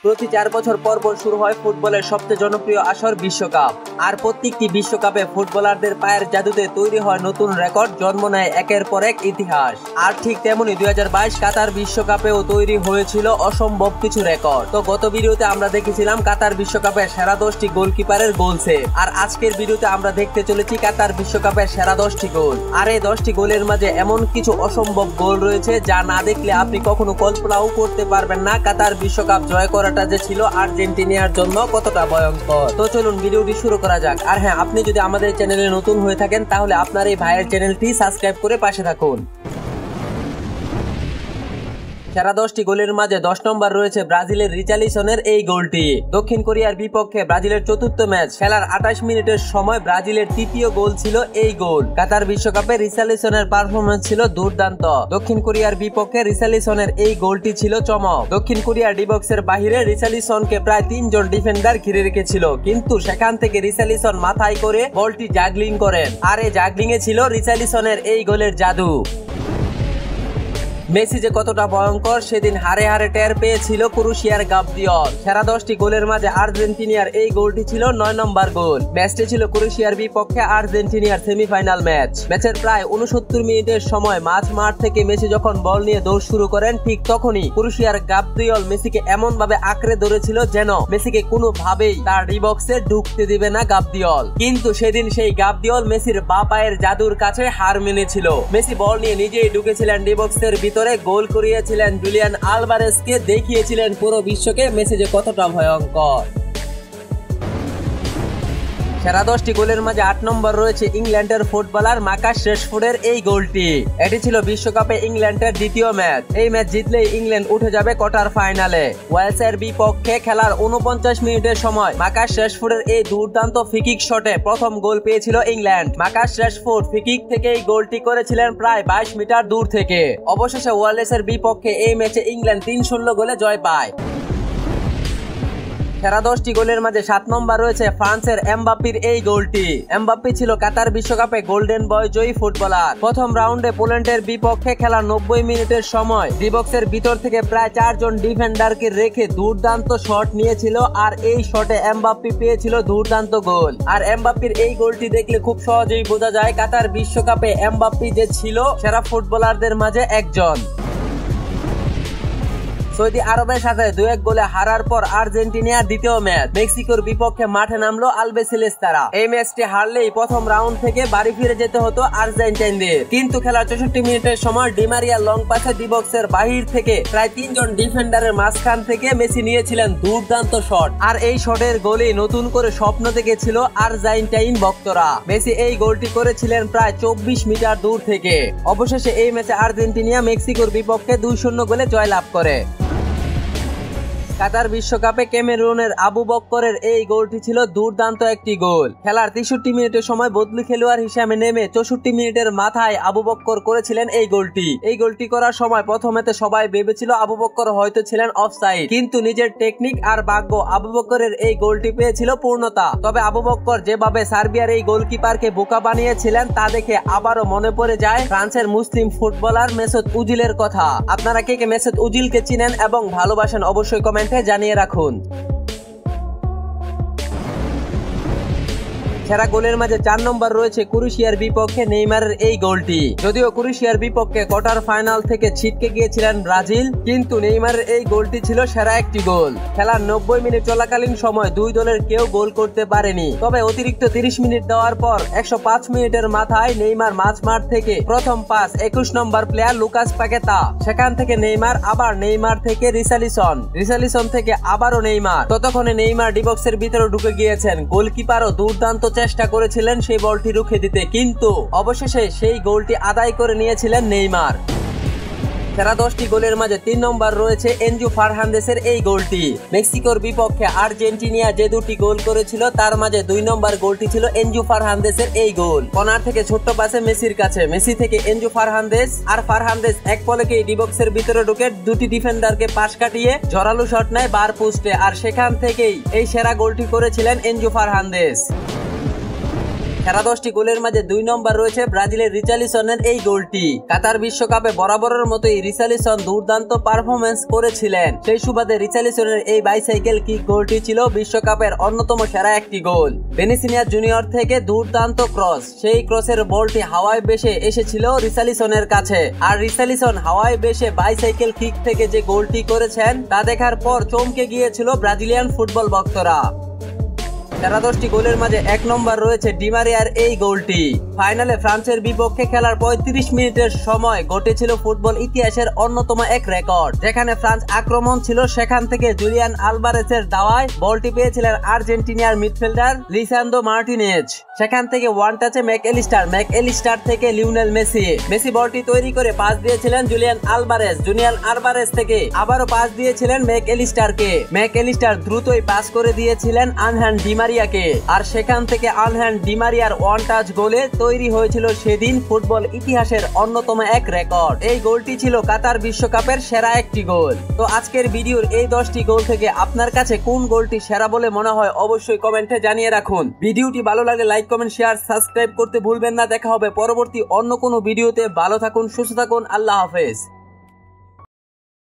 প্রতি 4 বছর পর পর শুরু হয় ফুটবলের সবচেয়ে জনপ্রিয় আসর বিশ্বকাপ। আর প্রত্যেকটি বিশ্বকাপে ফুটবলারদের পায়ের জাদুতে তৈরি হয় নতুন রেকর্ড, জন্ম নেয় একের পর এক ইতিহাস। আর ঠিক তেমনি 2022 কাতার বিশ্বকাপেও তৈরি হয়েছিল অসম্ভব কিছু রেকর্ড। তো গত ভিডিওতে আমরা দেখেছিলাম কাতার বিশ্বকাপের সেরা 10টি গোলকিপারের গোল সেভ। আর আজকের ভিডিওতে আমরা দেখতে চলেছি কাতার বিশ্বকাপের সেরা 10টি গোল। আর এই 10টি গোলের মাঝে এমন কিছু অসম্ভব গোল রয়েছে যা না দেখলে আপনি কখনো কল্পনাও করতে পারবেন না কাতার বিশ্বকাপ জয় করাটা যে ছিল আর্জেন্টিনার জন্য কতটা ভয়ঙ্কর। তো চলুন ভিডিওটি শুরু করা যাক। আর হ্যাঁ, আপনি যদি আমাদের চ্যানেলে নতুন হয়ে থাকেন তাহলে আপনার এই ভাইয়ের চ্যানেলটি সাবস্ক্রাইব করে পাশে থাকুন। সেরা 10টি গোলের মাঝে 10 নম্বর রয়েছে ব্রাজিলের রিচার্লিসনের এই গোলটি। দক্ষিণ কোরিয়ার বিপক্ষে ব্রাজিলের চতুর্থ ম্যাচ খেলার 28 মিনিটের সময় ব্রাজিলের তৃতীয় গোল ছিল এই গোল। কাতার বিশ্বকাপে রিচার্লিসনের পারফরম্যান্স ছিল দুর্দান্ত। দক্ষিণ কোরিয়ার বিপক্ষে রিচার্লিসনের এই গোলটি ছিল চমক। দক্ষিণ কোরিয়ার ডি বক্সের বাহিরে রিচার্লিসনকে প্রায় 3 জন ডিফেন্ডার ঘিরে রেখেছিল, কিন্তু সেখান থেকে রিচার্লিসন মাথায় করে বলটি জাগলিং করেন। আর এই জাগলিং এ ছিল রিচার্লিসনের এই গোলের জাদু। মেসি যে কতটা ভয়ঙ্কর সেদিন হারে হারে টের পেয়েছিল ক্রোয়েশিয়ার গাব্রিয়েল। সেরা 10টি গোলের মাঝে আর্জেন্টিনার এই গোলটি ছিল 9 নম্বর গোল। ম্যাচটি ছিল ক্রোয়েশিয়ার বিপক্ষে আর্জেন্টিনার সেমিফাইনাল ম্যাচ। ম্যাচের প্রায় 69 মিনিটের সময় মাঝ মাঠ থেকে মেসি যখন বল নিয়ে দৌড় শুরু করেন, ঠিক তখনই ক্রোয়েশিয়ার গাব্রিয়েল মেসিকে এমন ভাবে আঁকড়ে ধরেছিল যেন মেসিকে কোনোভাবেই তার ডি বক্সে ঢুকতে দিবে না গাব্রিয়েল। কিন্তু সেদিন সেই গাব্রিয়েল মেসির বাঁ পায়ের জাদুর কাছে হার মেনেছিল। মেসি বল নিয়ে নিজেই ঢুকেছিলেন ডি বক্সের ভিতরে, গোল করিয়েছিলেন জুলিয়ান আলভারেজকে, দেখিয়েছিলেন পুরো বিশ্বকে মেসি যে কতটা ভয়ঙ্কর। সেরা 10টি গোলের মাঝে 8 নম্বর রয়েছে ইংল্যান্ডের ফুটবলার মার্কাস রেশফোর্ডের এই গোলটি। এটি ছিল বিশ্বকাপে ইংল্যান্ডের দ্বিতীয় ম্যাচ। এই ম্যাচ জিতলেই ইংল্যান্ড উঠে যাবে কোয়ার্টার ফাইনালে। ওয়েলসের বিপক্ষে খেলার 49 মিনিটের সময় মার্কাস রেশফোর্ডের এই দুর্দান্ত ফ্রিকিক শটে প্রথম গোল পেয়েছিল ইংল্যান্ড। মার্কাস রেশফোর্ড ফ্রিকিক থেকে এই গোলটি করেছিলেন প্রায় 22 মিটার দূর থেকে। অবশেষে ওয়েলসের বিপক্ষে এই ম্যাচে ইংল্যান্ড 3-0 গোলে জয় পায়। সেরা 10টি গোলের মাঝে 7 নম্বর রয়েছে ফ্রান্সের এমবাপ্পির এই গোলটি। এমবাপ্পি ছিল কাতার বিশ্বকাপে গোল্ডেন বয় জয়ী ফুটবলার। প্রথম রাউন্ডে পোল্যান্ডের বিপক্ষে খেলা 90 মিনিটের সময় ডি বক্সের ভিতর থেকে প্রায় 4 জন ডিফেন্ডারকে রেখে দুর্দান্ত শট নিয়েছিল। আর এই শটে এমবাপ্পি পেয়েছিল দুর্দান্ত গোল। আর এমবাপ্পির এই গোলটি দেখলে খুব সহজেই বোঝা যায় কাতার বিশ্বকাপে এমবাপ্পি যে ছিল সেরা ফুটবলারদের মাঝে একজন। সৌদি আরবের সাথে 2-1 গোলে হারার পর আর্জেন্টিনার দ্বিতীয় ম্যাচ মেক্সিকোর বিপক্ষে মাঠে নামলো আলবিসেলেস্তারা। এই ম্যাচটি হারলেই প্রথম রাউন্ড থেকে বাড়ি ফিরে যেতে হতো আর্জেন্টাইনদের। কিন্তু খেলার 64 মিনিটের সময় ডি মারিয়া লং পাসে ডি বক্সের বাহির থেকে প্রায় 3 জন ডিফেন্ডারের মাঝখান থেকে মেসি নিয়েছিলেন দুর্দান্ত শট। আর এই শটের গোলেই নতুন করে স্বপ্ন দেখেছিল আর্জেন্টাইন ভক্তরা। মেসি এই গোলটি করেছিলেন প্রায় 24 মিটার দূর থেকে। অবশেষে এই ম্যাচে আর্জেন্টিনা মেক্সিকোর বিপক্ষে 2-0 গোলে জয়লাভ করে। কাতার বিশ্বকাপে ক্যামেরুনের আবু বক্করের এই গোলটি ছিল দুর্দান্ত একটি গোল। খেলার 63 মিনিটের সময় বদলি খেলোয়াড় হিসেবে নেমে 64 মিনিটের মাথায় আবু বক্কর করেছিলেন এই গোলটি। এই গোলটি করার সময় প্রথমেতে সবাই ভেবেছিল আবু বক্কর হয়তো ছিলেন অফসাইড, কিন্তু নিজের টেকনিক আর ভাগ্য আবু বক্করের এই গোলটি পেয়েছিল পূর্ণতা। তবে আবু বক্কর যেভাবে সার্বিয়ার এই গোলকিপারকে বোকা বানিয়েছিলেন তা দেখে আবারও মনে পড়ে যায় ফ্রান্সের মুসলিম ফুটবলার মেসুত ওজিলের কথা। আপনারা কে কে মেসুত ওজিলকে চিনেন এবং ভালোবাসেন অবশ্যই কমেন্ট জানিয়ে রাখুন। সেরা গোলের মাঝে 4 নম্বর রয়েছে ক্রোয়েশিয়ার বিপক্ষে নেইমারের এই গোলটি। যদিও ক্রোয়েশিয়ার বিপক্ষে কোয়ার্টার ফাইনাল থেকে ছিটকে গিয়েছিলেন ব্রাজিল, কিন্তু নেইমারের এই গোলটি ছিল সেরা একটি গোল। খেলার 90 মিনিট চলাকালীন সময় দুই দলের কেউ গোল করতে পারেনি। তবে অতিরিক্ত 30 মিনিট দেওয়ার পর 105 মিনিটের মাথায় নেইমার মাঝ মাঠ থেকে প্রথম পাস 21 নম্বর প্লেয়ার লুকাস পাকেতা। সেখান থেকে নেইমার, আবার নেইমার থেকে রিচার্লিসন থেকে আবারও নেইমার। ততক্ষণে নেইমার ডি বক্সের ভিতরে ঢুকে গিয়েছেন। গোলকিপারও দুর্দান্ত চেষ্টা করেছিলেন সেই বলটি রুখে দিতে, কিন্তু অবশেষে সেই গোলটি আদায় করে নিয়েছিলেন নেইমার। সেরা 10টি গোলের মাঝে 3 নম্বর রয়েছে এনজু ফার্নান্দেসের এই গোলটি। মেক্সিকোর বিপক্ষে আর্জেন্টিনা যে দুটি গোল করেছিল তার মাঝে 2 নম্বর গোলটি ছিল এনজু ফার্নান্দেসের এই গোল। কর্নার থেকে ছোট্ট পাসে মেসির কাছে, মেসি থেকে এনজু ফার্নান্দেস, আর ফার্নান্দেস এক পলকেই ডি বক্সের ভিতরে ঢুকে দুটি ডিফেন্ডারকে পাশ কাটিয়ে জোরালো শট নেয় বার পোস্টে। আর সেখান থেকেই এই সেরা গোলটি করেছিলেন এনজু ফার্নান্দেস। সেরা 10টি গোলের মাঝে 2 নম্বর রয়েছে ব্রাজিলের রিচার্লিসনের এই গোলটি। কাতার বিশ্বকাপে বরাবরের মতোই রিচার্লিসন দুর্দান্ত পারফরম্যান্স করেছিলেন। সেই সুবাদে রিচার্লিসনের এই বাইসাইকেল কিক গোলটি ছিল বিশ্বকাপের অন্যতম সেরা একটি গোল। ভিনিসিয়াস জুনিয়র থেকে দুর্দান্ত ক্রস, সেই ক্রসের বলটি হাওয়ায় ভেসে এসেছিল রিচার্লিসনের কাছে। আর রিচার্লিসন হাওয়ায় ভেসে বাইসাইকেল কিক থেকে যে গোলটি করেছেন তা দেখার পর চমকে গিয়েছিল ব্রাজিলিয়ান ফুটবল ভক্তরা। সেরা 10টি গোলের মাঝে 1 নম্বর রয়েছে ডি মারিয়ার এই গোলটি। ফাইনালে ফ্রান্সের বিপক্ষে খেলার 35 মিনিটের সময় ঘটেছিল ফুটবল ইতিহাসের অন্যতম এক রেকর্ড। যেখানে ফ্রান্স আক্রমণ ছিল, সেখান থেকে জুলিয়ান আলভারেজের দাওয়ায় বলটি পেয়েছিলেন আর্জেন্টিনার মিডফিল্ডার লিসান্দ্রো মার্টিনেজ। সেখান থেকে ওয়ান টাচে ম্যাকএলিস্টার থেকে লিওনেল মেসি বলটি তৈরি করে পাস দিয়েছিলেন জুলিয়ান আলভারেজ থেকে আবারও পাস দিয়েছিলেন ম্যাকএলিস্টার দ্রুতই পাস করে দিয়েছিলেন আনহেল ডি মারিয়াকে। আর সেখান থেকে আনহেল ডি মারিয়ার ওয়ান টাচ গোলে তৈরি হয়েছিল সেদিন ফুটবল ইতিহাসের অন্যতম এক রেকর্ড। এই গোলটি ছিল কাতার বিশ্বকাপের সেরা একটি গোল। তো আজকের ভিডিওর এই 10টি গোল থেকে আপনার কাছে কোন গোলটি সেরা বলে মনে হয় অবশ্যই কমেন্টে জানিয়ে রাখুন। ভিডিওটি ভালো লাগলে লাইক, কমেন্ট, শেয়ার, সাবস্ক্রাইব করতে ভুলবেন না। দেখা হবে পরবর্তী অন্য কোনো ভিডিওতে। ভালো থাকুন, সুস্থ থাকুন, আল্লাহ হাফেজ।